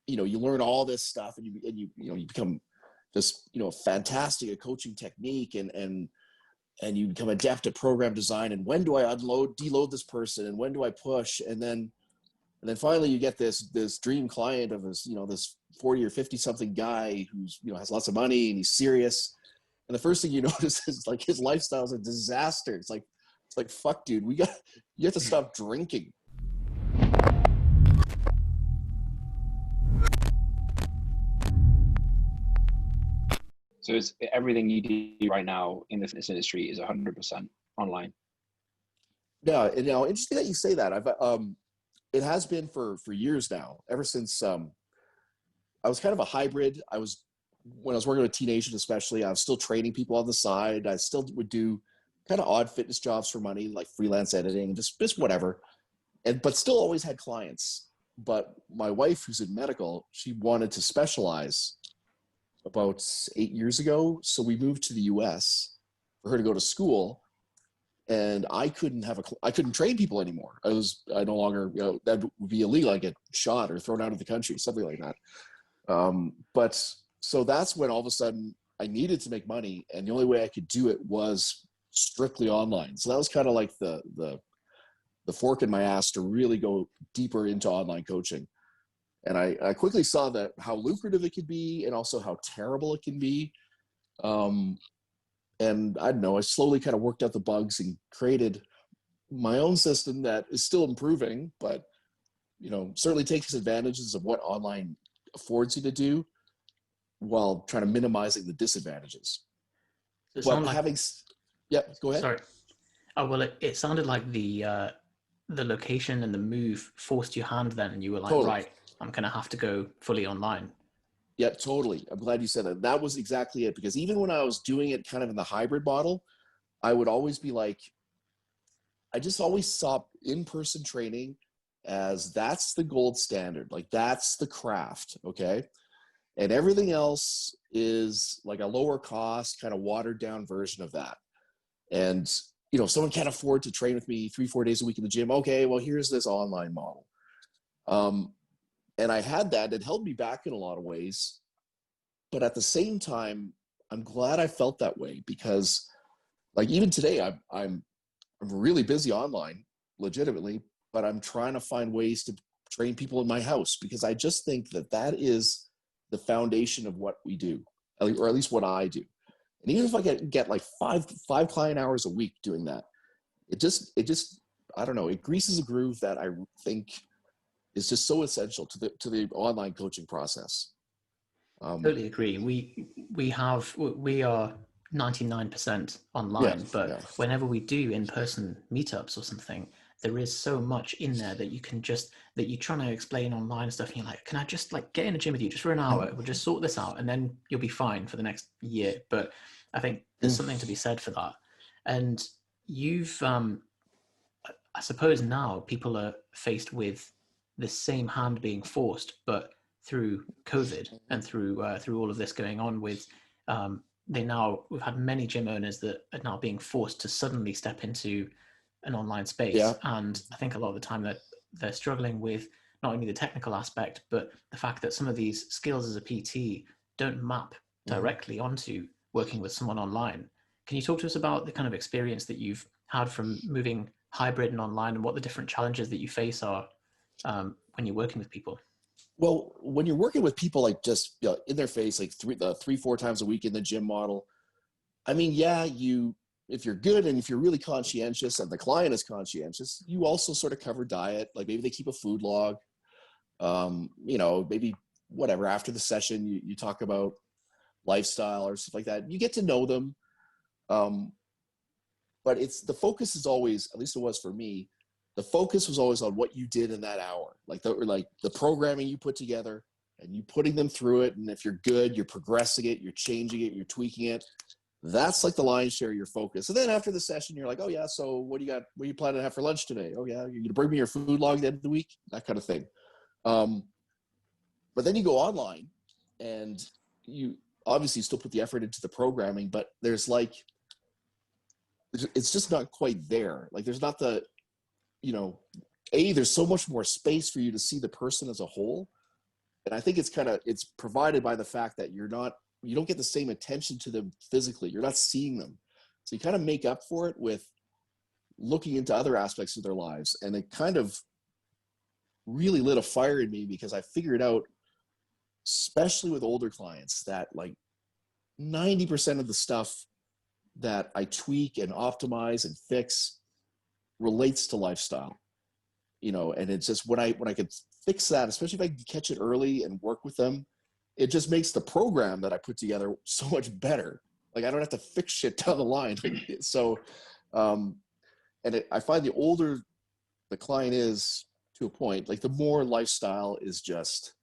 you learn all this stuff, and you become just, fantastic at coaching technique, and you become adept at program design, and when do I deload this person, and when do I push, and then finally you get this dream client of this 40 or 50 something guy who's, has lots of money and he's serious. And the first thing you notice is like his lifestyle is a disaster. It's like, fuck, dude, you have to stop drinking. So it's everything you do right now in the fitness industry is 100% online. Yeah, and interesting that you say that. It has been for years now, ever since I was kind of a hybrid. When I was working with Teen Asian especially, I was still training people on the side. I still would do kind of odd fitness jobs for money, like freelance editing, just whatever. But still always had clients. But my wife, who's in medical, she wanted to specialize about 8 years ago. So we moved to the US for her to go to school. And I couldn't train people anymore. I no longer, that would be illegal. I'd get shot or thrown out of the country, something like that. But so that's when all of a sudden I needed to make money, and the only way I could do it was strictly online. So that was kind of like the fork in my ass to really go deeper into online coaching. And I quickly saw that how lucrative it could be, and also how terrible it can be. And I don't know, I slowly kind of worked out the bugs and created my own system that is still improving, but, certainly takes advantages of what online affords you to do while trying to minimizing the disadvantages. So yeah, go ahead. Sorry. Oh, well, it sounded like the location and the move forced your hand then, and you were like, totally. Right, I'm going to have to go fully online. Yeah, totally. I'm glad you said that. That was exactly it. Because even when I was doing it kind of in the hybrid model, I would always be like, I just always saw in-person training as that's the gold standard. Like that's the craft. Okay. And everything else is like a lower cost, kind of watered down version of that. And, someone can't afford to train with me 3-4 days a week in the gym. Okay, well, here's this online model. And I had that. It held me back in a lot of ways. But at the same time, I'm glad I felt that way, because like even today, I'm really busy online, legitimately, but I'm trying to find ways to train people in my house, because I just think that is the foundation of what we do, or at least what I do. And even if I get like five client hours a week doing that, it just, I don't know, it greases a groove that I think is just so essential to the online coaching process. Totally agree. We are 99% online, but whenever we do in-person meetups or something, there is so much in there that you're trying to explain online and stuff. And you're like, can I just like get in a gym with you just for an hour? We'll just sort this out, and then you'll be fine for the next year. But I think there's something to be said for that. And you've, I suppose now people are faced with the same hand being forced, but through COVID and through all of this going on with, we've had many gym owners that are now being forced to suddenly step into an online space. Yeah. And I think a lot of the time that they're struggling with not only the technical aspect, but the fact that some of these skills as a PT don't map directly onto working with someone online. Can you talk to us about the kind of experience that you've had from moving hybrid and online, and what the different challenges that you face are when you're working with people? Well, when you're working with people like just in their face, like 3-4 times a week in the gym model, I mean, yeah, if you're good and if you're really conscientious and the client is conscientious, you also sort of cover diet. Like maybe they keep a food log, maybe whatever, after the session, you talk about lifestyle or stuff like that. You get to know them. But the focus is always, at least it was for me, the focus was always on what you did in that hour, like the programming you put together and you putting them through it. And if you're good, you're progressing it, you're changing it, you're tweaking it. That's like the lion's share of your focus. And then after the session, you're like, oh yeah, so what do you got? What are you planning to have for lunch today? Oh yeah, you're going to bring me your food log at the end of the week, that kind of thing. But then you go online and you obviously still put the effort into the programming, but it's just not quite there. Like there's not the, there's so much more space for you to see the person as a whole. And I think it's provided by the fact that you don't get the same attention to them physically. You're not seeing them. So you kind of make up for it with looking into other aspects of their lives. And it kind of really lit a fire in me because I figured out, especially with older clients, that like 90% of the stuff that I tweak and optimize and fix relates to lifestyle, and it's just when I could fix that, especially if I can catch it early and work with them, it just makes the program that I put together so much better. Like I don't have to fix shit down the line. So, I find the older the client is to a point, like the more lifestyle is just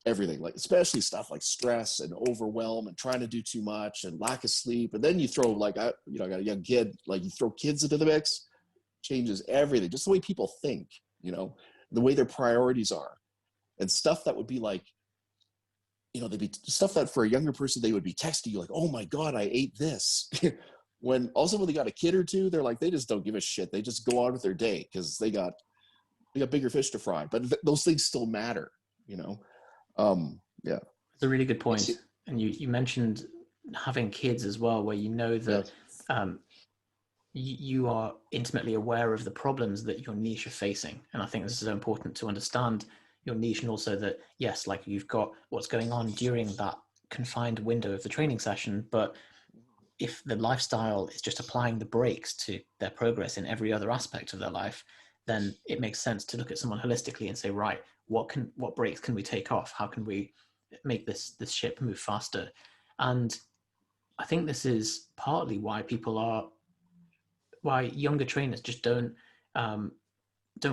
everything, like especially stuff like stress and overwhelm and trying to do too much and lack of sleep. And then you throw I got a young kid, like you throw kids into the mix, changes everything, just the way people think, the way their priorities are, and stuff that would be like, they'd be stuff that for a younger person, they would be texting you like, oh my God, I ate this. When also when they got a kid or two, they're like, they just don't give a shit. They just go on with their day because they got bigger fish to fry. But those things still matter, Yeah. It's a really good point. And you mentioned having kids as well, where that you are intimately aware of the problems that your niche are facing. And I think this is so important to understand your niche, and also that, yes, like you've got what's going on during that confined window of the training session, but if the lifestyle is just applying the brakes to their progress in every other aspect of their life, then it makes sense to look at someone holistically and say, right, what brakes can we take off? How can we make this ship move faster? And I think this is partly why why younger trainers just don't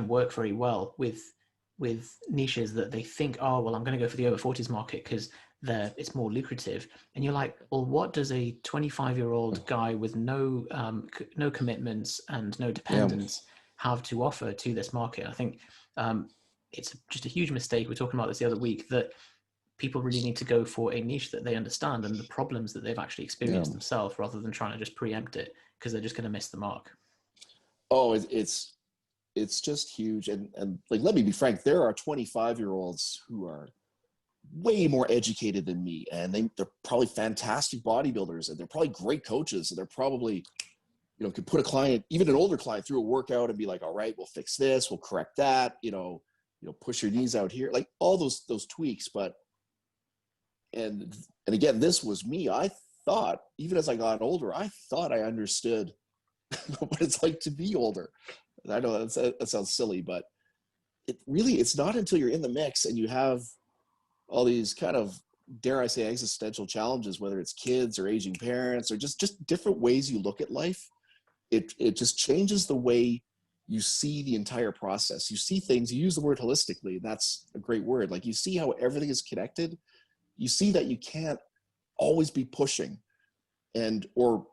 work very well with niches that they think, oh, well, I'm going to go for the over 40s market because it's more lucrative. And you're like, well, what does a 25-year-old guy with no commitments and no dependents have to offer to this market? I think it's just a huge mistake. We were talking about this the other week, that people really need to go for a niche that they understand and the problems that they've actually experienced themselves, rather than trying to just preempt it, because they're just going to miss the mark. Oh, it's just huge. And like, let me be frank, there are 25-year-olds who are way more educated than me, and they're probably fantastic bodybuilders, and they're probably great coaches, and they're probably, could put a client, even an older client, through a workout and be like, all right, we'll fix this, we'll correct that, push your knees out here, like all those tweaks. But and again, this was me. I thought, even as I got older, I thought I understood what it's like to be older. I know that sounds silly, but it's not until you're in the mix and you have all these kind of, dare I say, existential challenges, whether it's kids or aging parents or just different ways you look at life. It just changes the way you see the entire process. You see things, you use the word holistically, and that's a great word. Like, you see how everything is connected. You see that you can't always be pushing or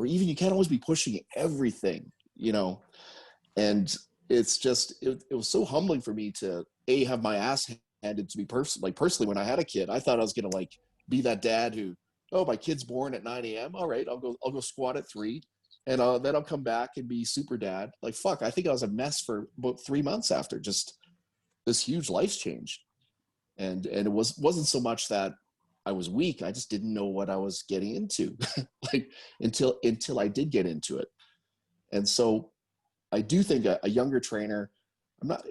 even you can't always be pushing everything, and it's just, it was so humbling for me to have my ass handed to me personally. When I had a kid, I thought I was going to be that dad who, oh, my kid's born at 9 a.m. All right, I'll go squat at 3, and then I'll come back and be super dad. Like, fuck, I think I was a mess for about 3 months after just this huge life change. And it wasn't so much that I was weak. I just didn't know what I was getting into, like until I did get into it. And so I do think a younger trainer,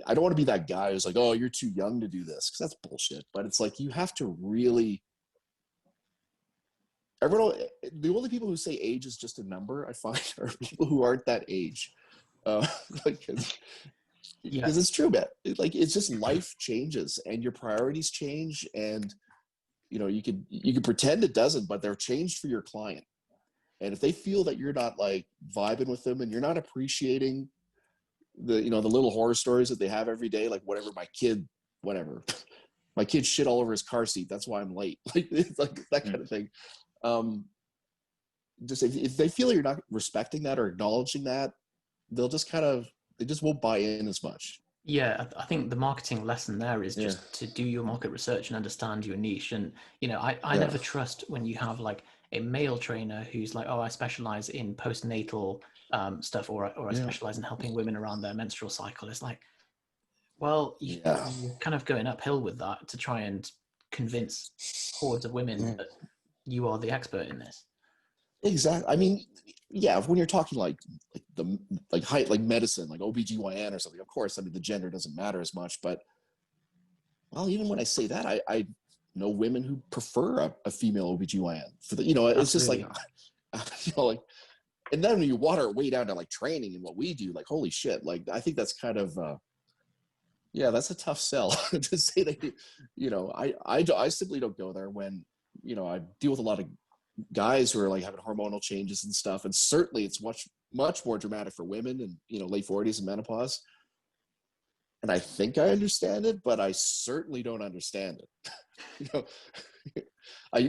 I don't want to be that guy who's like, oh, you're too young to do this, because that's bullshit. But it's like, you have to really, the only people who say age is just a number, I find, are people who aren't that age. Because it's true, man. It's just, life changes and your priorities change, and you could pretend it doesn't, but they're changed for your client. And if they feel that you're not vibing with them and you're not appreciating the little horror stories that they have every day, like my kid shit all over his car seat, that's why I'm late. It's like that kind of thing. Just if they feel you're not respecting that or acknowledging that, they'll just they just won't buy in as much. Yeah, I think the marketing lesson there is just to do your market research and understand your niche. And, I never trust when you have a male trainer who's like, oh, I specialize in postnatal stuff, or I specialize in helping women around their menstrual cycle. It's like, Well, you're kind of going uphill with that to try and convince hordes of women that you are the expert in this. Exactly. I mean, yeah, when you're talking like height, like medicine, like OBGYN or something, of course, I mean, the gender doesn't matter as much, but well, even when I say that, I know women who prefer a female OBGYN for the, it's Absolutely. just like, and then when you water it way down to like training and what we do, like, holy shit. Like, I think that's kind of, that's a tough sell to say that, I simply don't go there when, I deal with a lot of guys who are like having hormonal changes and stuff. And certainly it's much more dramatic for women and, late 40s and menopause. And I think I understand it, but I certainly don't understand it. I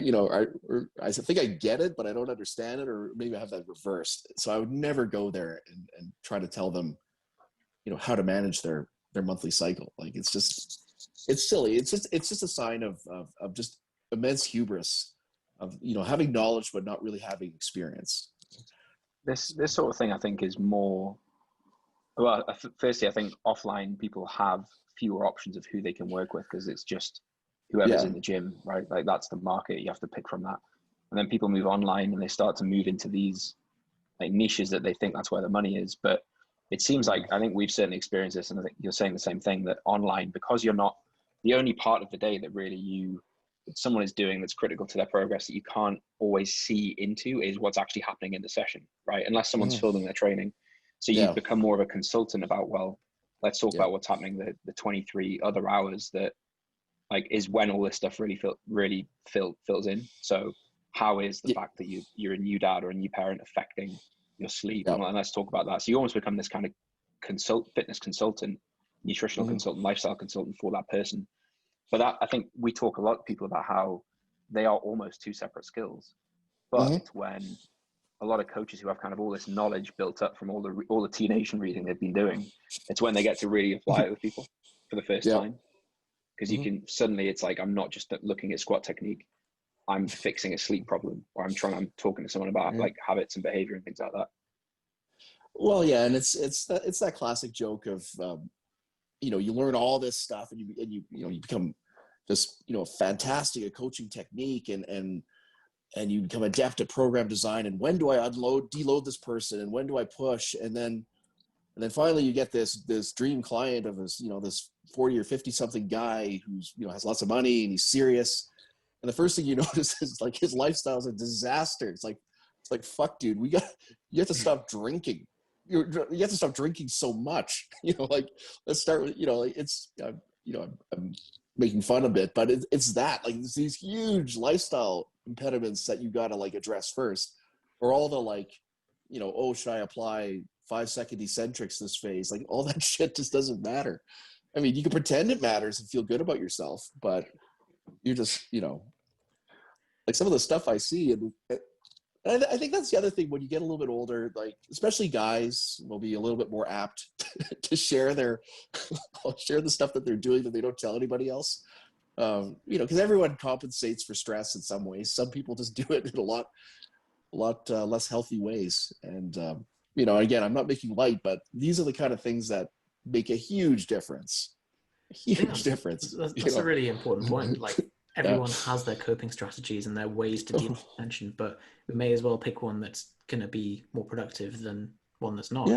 think I get it, but I don't understand it, or maybe I have that reversed. So I would never go there and try to tell them, how to manage their monthly cycle. Like, it's silly. It's just a sign of just immense hubris of, having knowledge, but not really having experience. This sort of thing, I think, is more, well, firstly, I think offline people have fewer options of who they can work with, because it's just whoever's in the gym, right? Like, that's the market. You have to pick from that. And then people move online and they start to move into these like niches that they think that's where the money is. But it seems like, I think we've certainly experienced this, and I think you're saying the same thing, that online, because you're not the only part of the day that really someone is doing that's critical to their progress, that you can't always see into, is what's actually happening in the session, right? Unless someone's filming their training. So you become more of a consultant about, well, let's talk about what's happening the 23 other hours that like is when all this stuff really fills in. So how is the fact that you're a new dad or a new parent affecting your sleep? And let's talk about that. So you almost become this kind of fitness consultant, nutritional consultant, lifestyle consultant for that person. But that, I think we talk a lot to people about how they are almost two separate skills. But when a lot of coaches who have kind of all this knowledge built up from all the T Nation reading they've been doing, it's when they get to really apply it with people for the first time. Because you can suddenly, it's like, I'm not just looking at squat technique, I'm fixing a sleep problem, or I'm talking to someone about like habits and behavior and things like that. Well, yeah, and it's that classic joke of you learn all this stuff and you become just fantastic at coaching technique and you become adept at program design, and when do I deload this person, and when do I push, and then finally you get this dream client of this 40 or 50 something guy who's has lots of money and he's serious, and the first thing you notice is like his lifestyle is a disaster. It's like fuck, dude, you have to stop drinking. You have to stop drinking so much. Like, let's start with it's I'm making fun of it, but it's that, like, it's these huge lifestyle impediments that you got to like address first, or all the like should I apply 5-second eccentrics this phase? Like, all that shit just doesn't matter. I mean, you can pretend it matters and feel good about yourself, but you're just like, some of the stuff I see, and I think that's the other thing. When you get a little bit older, like especially guys will be a little bit more apt to share the stuff that they're doing that they don't tell anybody else. Because everyone compensates for stress in some ways. Some people just do it in a lot less healthy ways. And again, I'm not making light, but these are the kind of things that make a huge difference. That's a really important point. Like, everyone has their coping strategies and their ways to deal with tension, but we may as well pick one that's going to be more productive than one that's not.